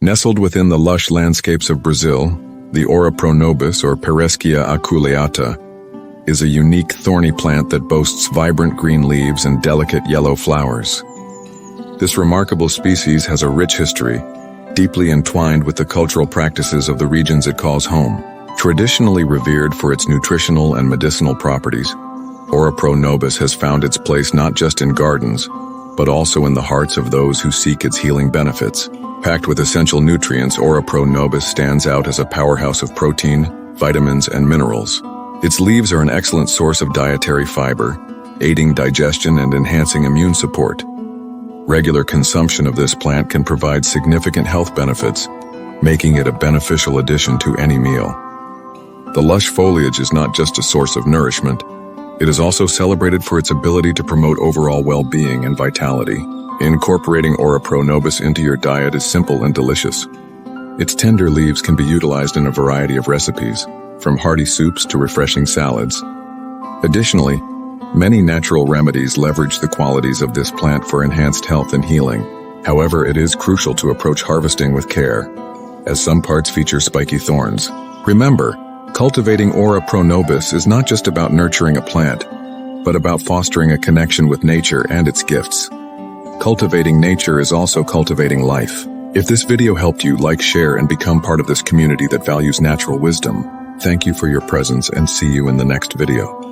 Nestled within the lush landscapes of Brazil, the Ora-pro-nóbis, or Pereschia aculeata, is a unique thorny plant that boasts vibrant green leaves and delicate yellow flowers. This remarkable species has a rich history, deeply entwined with the cultural practices of the regions it calls home. Traditionally revered for its nutritional and medicinal properties, Ora-pro-nóbis has found its place not just in gardens, but also in the hearts of those who seek its healing benefits. Packed with essential nutrients, Ora-pro-nóbis stands out as a powerhouse of protein, vitamins, and minerals. Its leaves are an excellent source of dietary fiber, aiding digestion and enhancing immune support. Regular consumption of this plant can provide significant health benefits, making it a beneficial addition to any meal. The lush foliage is not just a source of nourishment, it is also celebrated for its ability to promote overall well-being and vitality. Incorporating Ora-pro-nóbis into your diet is simple and delicious. Its tender leaves can be utilized in a variety of recipes, from hearty soups to refreshing salads. Additionally, many natural remedies leverage the qualities of this plant for enhanced health and healing. However, it is crucial to approach harvesting with care, as some parts feature spiky thorns. Remember, cultivating Ora-pro-nóbis is not just about nurturing a plant, but about fostering a connection with nature and its gifts. Cultivating nature is also cultivating life. If this video helped you, like, share, and become part of this community that values natural wisdom. Thank you for your presence and see you in the next video.